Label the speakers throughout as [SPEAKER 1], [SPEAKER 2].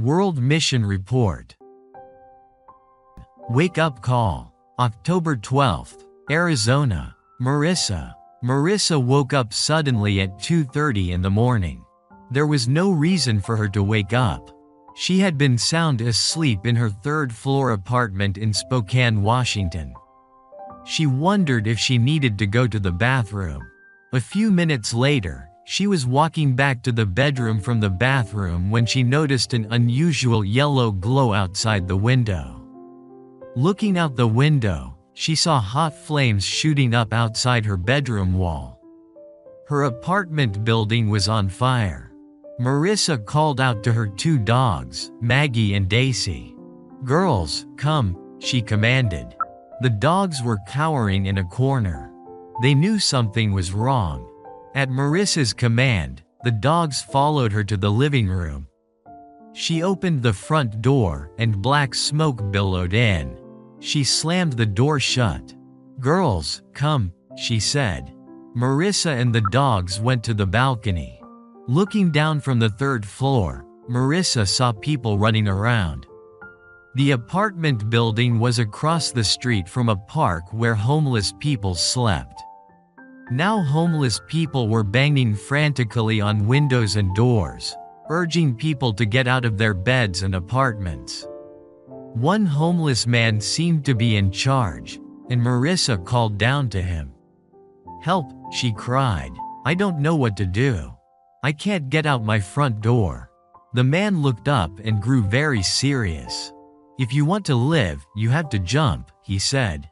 [SPEAKER 1] World Mission Report. Wake-up call. October 12th, Arizona. Marissa woke up suddenly at 2:30 in the morning. There was no reason for her to wake up. She had been sound asleep in her third-floor apartment in Spokane, Washington. She wondered if she needed to go to the bathroom. A few minutes later, she was walking back to the bedroom from the bathroom when she noticed an unusual yellow glow outside the window. Looking out the window, she saw hot flames shooting up outside her bedroom wall. Her apartment building was on fire. Marissa called out to her two dogs, Maggie and Daisy. "Girls, come," she commanded. The dogs were cowering in a corner. They knew something was wrong. At Marissa's command, the dogs followed her to the living room. She opened the front door, and black smoke billowed in. She slammed the door shut. "Girls, come," she said. Marissa and the dogs went to the balcony. Looking down from the third floor, Marissa saw people running around. The apartment building was across the street from a park where homeless people slept. Now homeless people were banging frantically on windows and doors, urging people to get out of their beds and apartments. One homeless man seemed to be in charge, and Marissa called down to him. "Help," she cried. "I don't know what to do. I can't get out my front door." The man looked up and grew very serious. "If you want to live, you have to jump," he said.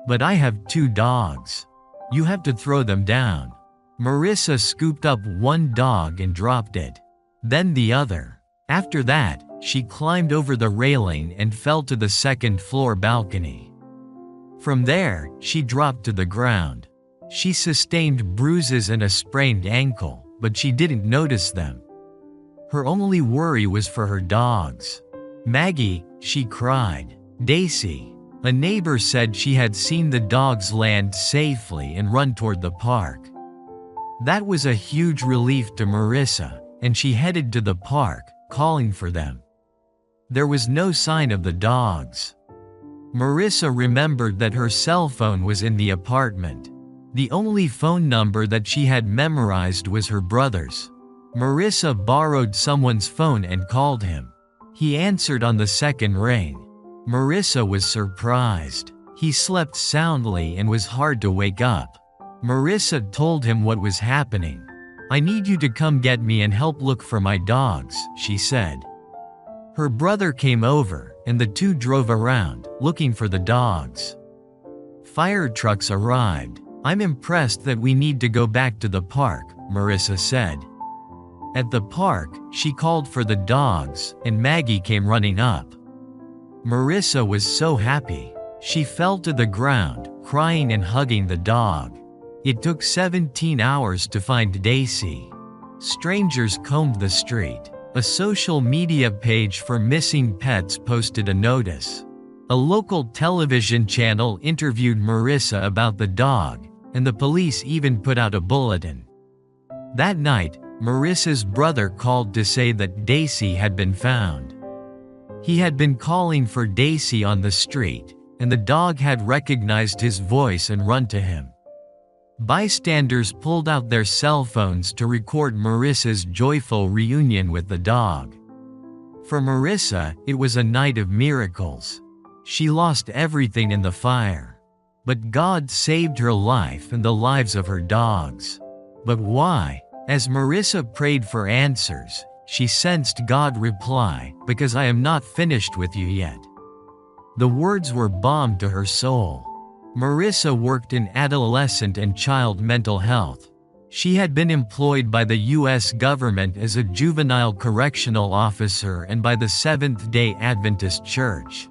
[SPEAKER 1] "But I have two dogs. You have to throw them down." Marissa scooped up one dog and dropped it. Then the other. After that, she climbed over the railing and fell to the second-floor balcony. From there, she dropped to the ground. She sustained bruises and a sprained ankle, but she didn't notice them. Her only worry was for her dogs. "Maggie," she cried. "Daisy." A neighbor said she had seen the dogs land safely and run toward the park. That was a huge relief to Marissa, and she headed to the park, calling for them. There was no sign of the dogs. Marissa remembered that her cell phone was in the apartment. The only phone number that she had memorized was her brother's. Marissa borrowed someone's phone and called him. He answered on the second ring. Marissa was surprised. He slept soundly and was hard to wake up. Marissa told him what was happening. "I need you to come get me and help look for my dogs," she said. Her brother came over, and the two drove around, looking for the dogs. Fire trucks arrived. "I'm impressed that we need to go back to the park," Marissa said. At the park, she called for the dogs, and Maggie came running up. Marissa was so happy. She fell to the ground, crying and hugging the dog. It took 17 hours to find Daisy. Strangers combed the street. A social media page for missing pets posted a notice. A local television channel interviewed Marissa about the dog, and the police even put out a bulletin. That night, Marissa's brother called to say that Daisy had been found. He had been calling for Daisy on the street, and the dog had recognized his voice and run to him. Bystanders pulled out their cell phones to record Marissa's joyful reunion with the dog. For Marissa, it was a night of miracles. She lost everything in the fire. But God saved her life and the lives of her dogs. But why? As Marissa prayed for answers, she sensed God reply, "Because I am not finished with you yet." The words were balm to her soul. Marissa worked in adolescent and child mental health. She had been employed by the U.S. government as a juvenile correctional officer and by the Seventh-day Adventist Church.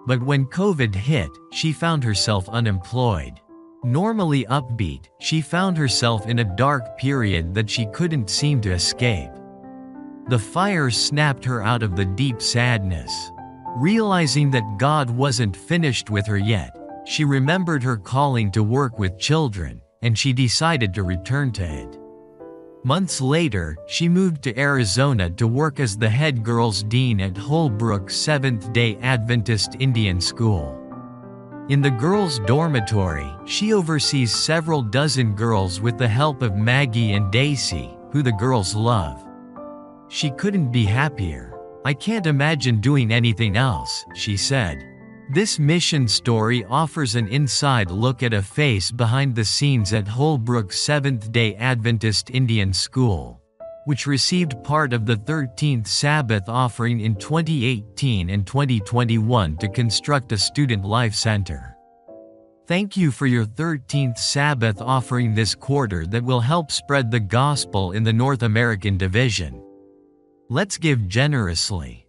[SPEAKER 1] But when COVID hit, she found herself unemployed. Normally upbeat, she found herself in a dark period that she couldn't seem to escape. The fire snapped her out of the deep sadness. Realizing that God wasn't finished with her yet, she remembered her calling to work with children, and she decided to return to it. Months later, she moved to Arizona to work as the head girls' dean at Holbrook Seventh-day Adventist Indian School. In the girls' dormitory, she oversees several dozen girls with the help of Maggie and Daisy, who the girls love. She couldn't be happier. "I can't imagine doing anything else," she said. This mission story offers an inside look at a face behind the scenes at Holbrook Seventh-day Adventist Indian School, which received part of the 13th Sabbath offering in 2018 and 2021 to construct a student life center. Thank you for your 13th Sabbath offering this quarter that will help spread the gospel in the North American division. Let's give generously.